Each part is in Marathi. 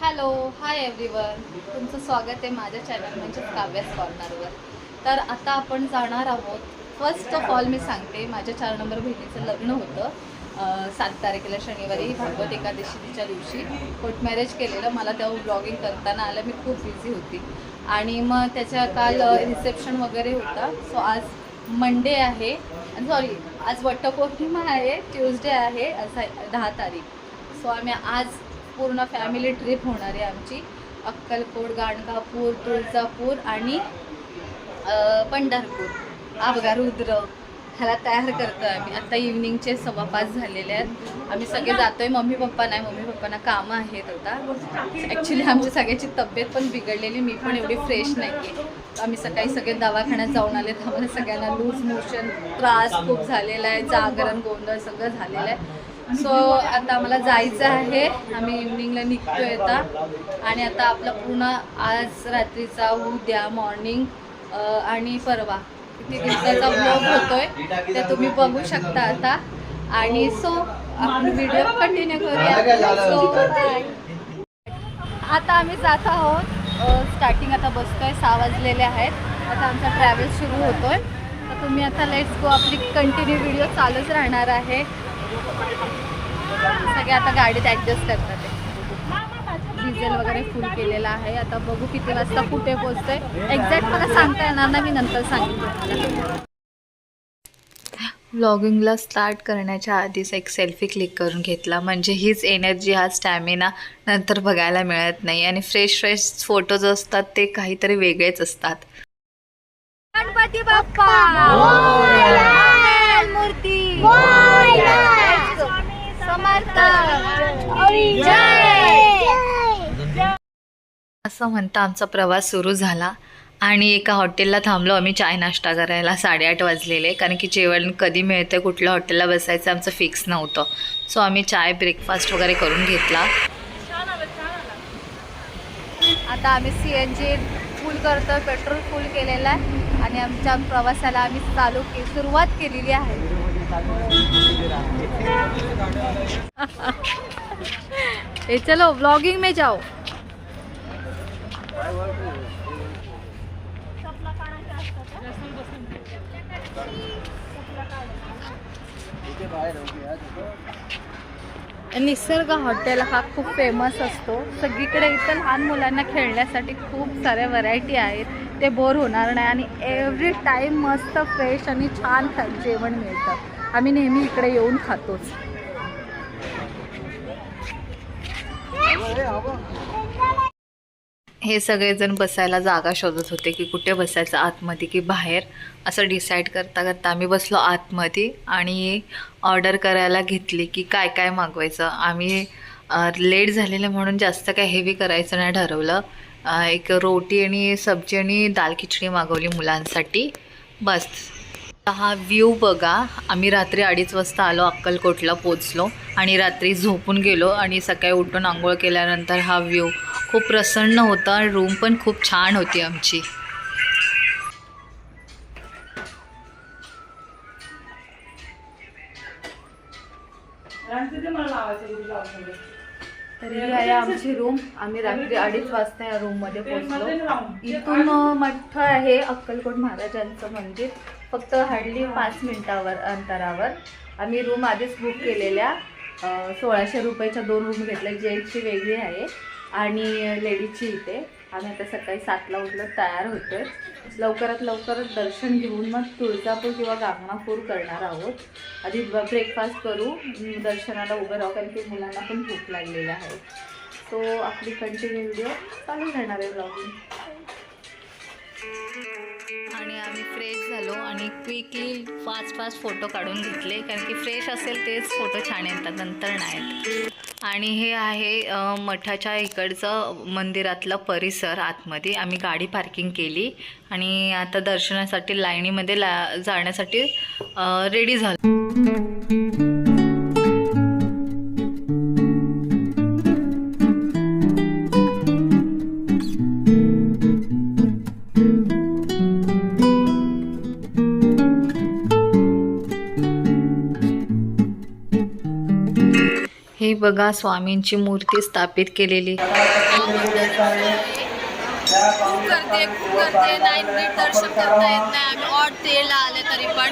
हॅलो हाय एव्हरीवन, तुमचं स्वागत आहे माझ्या चॅनल म्हणजे काव्यास कॉर्नरवर. तर आता आपण जाणार आहोत. फर्स्ट ऑफ ऑल मी सांगते, माझ्या 4 नंबर बहिणीचं लग्न होतं 7 तारखेला शनिवारी भागवत एकादशीच्या दिवशी. कोर्ट मॅरेज केलेलं. मला तेव्हा ब्लॉगिंग करताना आलं, मी खूप बिझी होती. आणि मग त्याच्या काल रिसेप्शन वगैरे होता. सो आज मंडे आहे, सॉरी आज वटपौर्णिमा आहे, ट्यूजडे आहे, असं 10 तारीख. सो आम्ही आज पूर्ण फॅमिली ट्रिप होणार आहे आमची. अक्कलकोट, गाणगापूर, तुळजापूर आणि पंढरपूर. बघा रुद्र ह्याला तयार करतो आहे आम्ही. आता इव्हनिंगचे 5:15 झालेले आहेत. आम्ही सगळे जातो आहे. मम्मी पप्पांना कामं आहेत आता. ॲक्च्युली आमची सगळ्याची तब्येत पण बिघडलेली, मी पण एवढी फ्रेश नाही आहे. आम्ही सकाळी सगळे दवाखान्यात जाऊन आले. आम्हाला सगळ्यांना लूज मोशन त्रास खूप झालेला आहे, जागरण गोंधळ सगळं झालेलं आहे. सो आता आम्हाला जायचं आहे. आम्ही इव्हनिंगला निघतो येतात. आणि आता आपलं पूर्ण आज रात्रीचा, उद्या मॉर्निंग आणि परवा किती दिवसाचा ब्लॉग होतोय ते तुम्ही बघू शकता आता. आणि सो आपण व्हिडिओ कंटिन्यू करूया. सो आता आम्ही जात आहोत. स्टार्टिंग आता बसतोय. 6 वाजलेले आहेत. आता आमचा ट्रॅव्हल सुरू होतोय. तर तुम्ही आता लेट्स गो. आपली कंटिन्यू व्हिडिओ चालूच राहणार आहे. सगळे आता गाडीत ॲडजस्ट करतात. डिझेल वगैरे फुल केलेला आहे. आता बघू किती वाजता कुठे पोहोचतोय. एक्झॅक्ट मला सांगता येणार नाही, मी नंतर सांगितलं. व्लॉगिंगला स्टार्ट करण्याच्या आधीच एक सेल्फी क्लिक करून घेतला, म्हणजे हीच एनर्जी, हा स्टॅमिना नंतर बघायला मिळत नाही. आणि फ्रेश फोटोज असतात ते काहीतरी वेगळेच असतात. गणपती बाप्पा मूर्ती समर्थ असं म्हणता आमचा प्रवास सुरू झाला. आणि एका हॉटेलला थांबलो आम्ही चाय नाश्ता करायला. 8:30 वाजलेले, कारण की जेवण कधी मिळतं, कुठल्या हॉटेलला बसायचं आमचं फिक्स नव्हतं. सो आम्ही चाय ब्रेकफास्ट वगैरे करून घेतला. आता आम्ही CNG फुल करतो, पेट्रोल फुल केलेलं आहे. आणि आमच्या प्रवासाला आम्ही सुरुवात केलेली आहे. चलो व्लॉगिंग में जाओ. निसर्ग हॉटेल हा खूप फेमस असतो सगळीकडे. इथं लहान मुलांना खेळण्यासाठी खूप साऱ्या व्हरायटी आहेत. ते बोर होणार नाही. आणि एव्हरी टाईम मस्त फ्रेश आणि छान जेवण मिळतं. आम्ही नेहमी इकडे येऊन खातोच. हे सगळेजण बसायला जागा शोधत होते की कुठे बसायचं, आतमध्ये की बाहेर. असं डिसाईड करता करता आम्ही बसलो आतमध्ये आणि ऑर्डर करायला घेतली की काय काय मागवायचं. आम्ही लेट झालेलं म्हणून जास्त काय हेवी करायचं नाही ठरवलं. एक रोटी आणि सब्जी आणि दाल खिचडी मागवली मुलांसाठी, बस. हा व्ह्यू बघा. आम्ही रात्री 2:30 वाजता आलो, अक्कलकोटला पोचलो आणि रात्री झोपून गेलो. आणि सकाळी उठून आंघोळ केल्यानंतर हा व्ह्यू खूप प्रसन्न होता. आणि रूम पण खूप छान होती आमची. तर ही आहे आमची रूम. आम्ही रात्री 2:30 वाजता या रूममध्ये पोहोचलो. इथून मठ आहे अक्कलकोट महाराजांचं मंदिर, फक्त हार्डली 5 मिनिटावर अंतरावर. आम्ही रूम आधीच बुक केलेल्या. 1600 रुपयाच्या 2 रूम घेतल्या. जेंट्सची वेगळी आहे आणि लेडीजची इथे. आम्ही आता सकाळी 7ला उठलो, तयार होतोय. लवकरात लवकर दर्शन घेऊन मग तुळजापूर किंवा गाणगापूर करणार आहोत. आधी ब्रेकफास्ट करू, दर्शनाला उभं राहू, कारण की मुलांना पण भूक लागलेली आहे. सो आपली कंटिन्यू व्हिडिओ चालू राहणार आहे ब्लॉगिंग. आणि आम्ही फ्रेश झालो आणि क्विकली फास्ट फोटो काढून घेतले, कारण की फ्रेश असेल तेच फोटो छान येतात, नंतर नाहीत. आणि हे आहे मठाच्या इकडचं मंदिरातलं परिसर. आतमध्ये आम्ही गाडी पार्किंग केली आणि आता दर्शनासाठी लाईनीमध्ये जाण्यासाठी रेडी झालो. हे ही बघा स्वामींची मूर्ती स्थापित केलेली. खूप गर्दी नाही, नीट दर्शन करता येत नाही. आम्ही ऑड तेला आले तरी पण.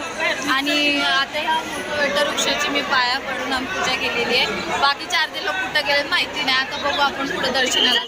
आणि आता ह्या वटवृक्षाची मी पाया पडून आम्ही पूजा केलेली आहे. बाकीचे अर्धे लोक कुठं गेले माहिती नाही. आता बघू आपण पुढे दर्शनाला.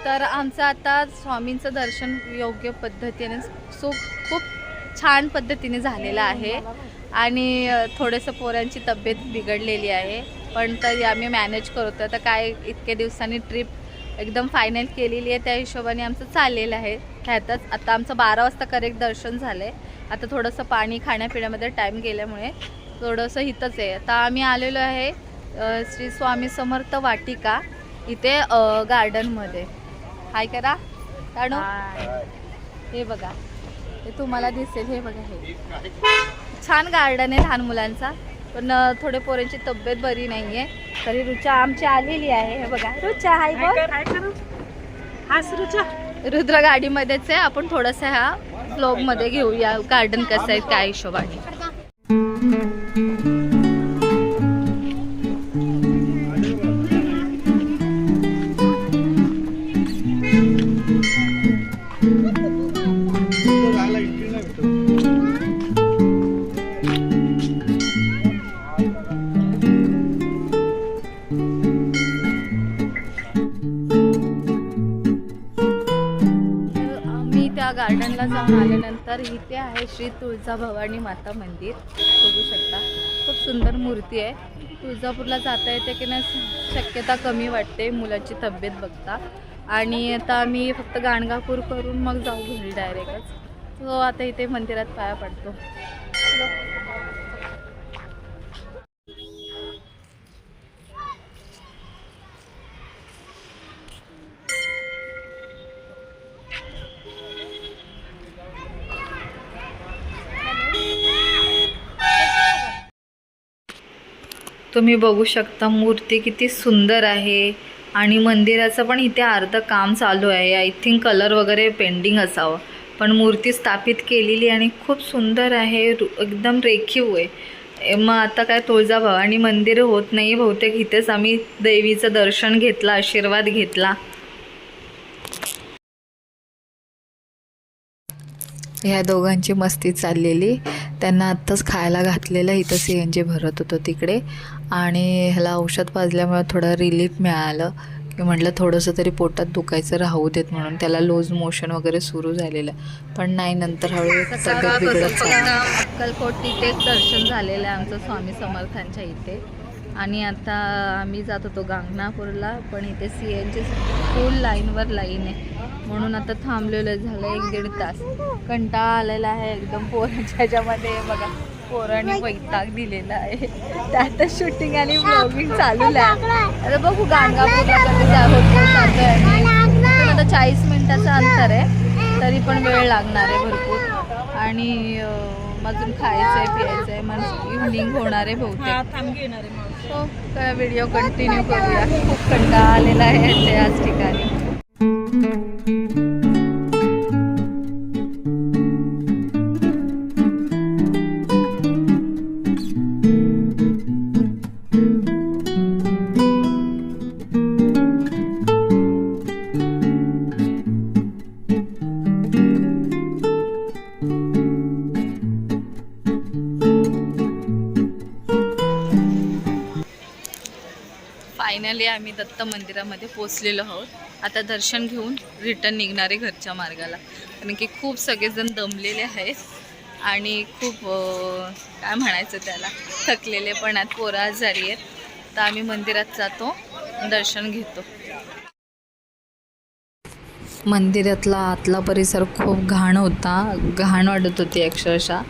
तर आमचं आता स्वामींचं दर्शन योग्य पद्धतीने खूप छान पद्धतीने झालेलं आहे. आणि थोडंसं पोरांची तब्येत बिघडलेली आहे, पण तरी आम्ही मॅनेज करतो. आता काय इतक्या दिवसांनी ट्रिप एकदम फायनल केलेली आहे, त्या हिशोबाने आमचं चाललेलं आहे. ह्यातच आता आमचं 12 वाजता करेक्ट दर्शन झालं आहे. आता थोडंसं पाणी खाण्यापिण्यामध्ये टाईम गेल्यामुळे थोडंसं इथंच आहे. आता आम्ही आलेलो आहे श्री स्वामी समर्थ वाटिका इथे गार्डनमध्ये. हाय करा काढू. हे बघा, हे तुम्हाला दिसेल. हे बघा, हे छान गार्डन आहे लहान मुलांचा, पण थोडे पोरांची तब्येत बरी नाही आहे. तरी रुचा आमची आलेली आहे. हे बघा रुचा, हाय बोल. रुचा रुद्र गाडीमध्येच आहे. आपण थोडंसं ह्या व्लॉगमध्ये घेऊया गार्डन कसं आहे काय हिशोबाने. गार्डनला जाऊन आल्यानंतर इथे आहे श्री तुळजाभवानी माता मंदिर. बघू शकता, खूप सुंदर मूर्ती आहे. तुळजापूरला जाता येते की नाही शक्यता कमी वाटते मुलाची तब्येत बघता. आणि आता आम्ही फक्त गाणगापूर करून मग जाऊ घरी डायरेक्टच. तो आता इथे मंदिरात पाया पडतो. तुम्ही बघू शकता मूर्ती किती सुंदर आहे. आणि मंदिराचं पण इथे अर्ध काम चालू आहे. आय थिंक कलर वगैरे पेंडिंग असावं, पण मूर्ती स्थापित केलेली आणि खूप सुंदर आहे, एकदम रेखीव आहे. मग आता काय तुळजाभवानी मंदिर होत नाही बहुतेक. इथेच आम्ही देवीचं दर्शन घेतलं, आशीर्वाद घेतला. ह्या दोघांची मस्ती चाललेली. त्यांना आत्ताच खायला घातलेलं. इथं CNG भरत होतं तिकडे, आणि ह्याला औषध पाजल्यामुळे थोडं रिलीफ मिळालं की म्हटलं थोडंसं तरी पोटात दुखायचं राहू देत म्हणून. त्याला लूज मोशन वगैरे सुरू झालेलं, पण नाही, नंतर हळूहळू तब्येत बिघडत चालली. अक्कलकोट तिथेच दर्शन झालेलं आहे आमचं स्वामी समर्थांच्या इथे. आणि आता आम्ही जात होतो गांगणापूरला, पण इथे CNG फुल लाईनवर लाईन आहे म्हणून आता थांबलेलं झालं 1-1.5 तास. कंटाळा आलेला आहे एकदम पोरांच्या ह्याच्यामध्ये. बघा पोरांनी वैताग दिलेला आहे. त्यातच शूटिंग आणि ब्लॉगिंग चालू आहे. आता बघू गाणगापूरला कधी जातोय. आणि आता 40 मिनिटाचं अंतर आहे, तरी पण वेळ लागणार आहे भरपूर. आणि अजून खायचं आहे, प्यायचं आहे, मग इव्हनिंग होणार आहे बहुतेक. हो, व्हिडिओ कंटिन्यू करूया. खूप कंटाळा आलेला आहे याच ठिकाणी. फायनली आम्ही दत्त मंदिरामध्ये पोचलेलो आहोत. आता दर्शन घेऊन रिटर्न निघणारे घरच्या मार्गाला, कारण की खूप सगळेजण दमलेले आहेत आणि खूप काय म्हणायचं त्याला थकलेले पण आहेत, पोरं आजारी आहेत. तर आम्ही मंदिरात जातो, दर्शन घेतो. मंदिरातला आतला परिसर खूप घाण होता, घाण वाटत होती अक्षरशः.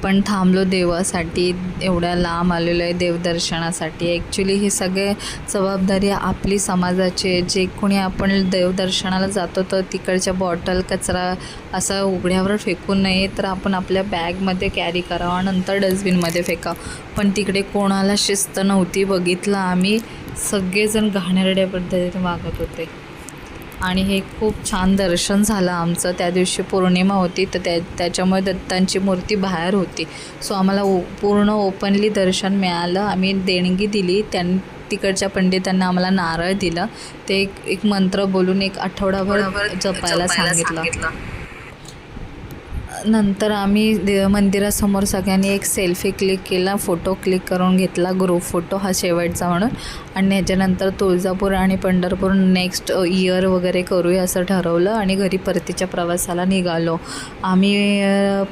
पण थांबलो देवासाठी, एवढ्या लांब आलेलो आहे देवदर्शनासाठी. ॲक्च्युली ही सगळे जबाबदारी आपली समाजाची आहे. जे कोणी आपण देवदर्शनाला जातो तर तिकडच्या बॉटल कचरा असा उघड्यावर फेकू नये, तर आपण आपल्या बॅगमध्ये कॅरी करावा, नंतर डस्टबिनमध्ये फेकावं. पण तिकडे कोणाला शिस्त नव्हती. बघितलं आम्ही, सगळेजण घाणेरड्या पद्धतीने वागत होते. आणि हे खूप छान दर्शन झालं आमचं. त्या दिवशी पौर्णिमा होती, तर त्याच्यामुळे दत्तांची मूर्ती बाहेर होती. सो आम्हाला पूर्ण ओपनली दर्शन मिळालं. आम्ही देणगी दिली. तिकडच्या पंडितांना आम्हाला नारळ दिलं. ते एक मंत्र बोलून एक आठवडाभर जपायला सांगितलं. नंतर आम्ही मंदिरासमोर सगळ्यांनी एक सेल्फी क्लिक केला, फोटो क्लिक करून घेतला, ग्रुप फोटो हा शेवटचा म्हणून. आणि ह्याच्यानंतर तुळजापूर आणि पंढरपूर नेक्स्ट इयर वगैरे करूया असं ठरवलं आणि घरी परतीच्या प्रवासाला निघालो. आम्ही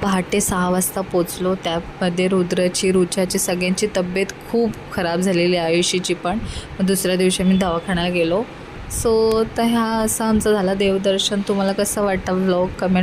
पहाटे 6 वाजता पोचलो. त्यामध्ये रुच्याची सगळ्यांची तब्येत खूप खराब झालेली, आयुषीची पण. दुसऱ्या दिवशी आम्ही दवाखान्याला गेलो. सो तर ह्या असं आमचं झालं देवदर्शन. तुम्हाला कसं वाटतं व्लॉग कमेंट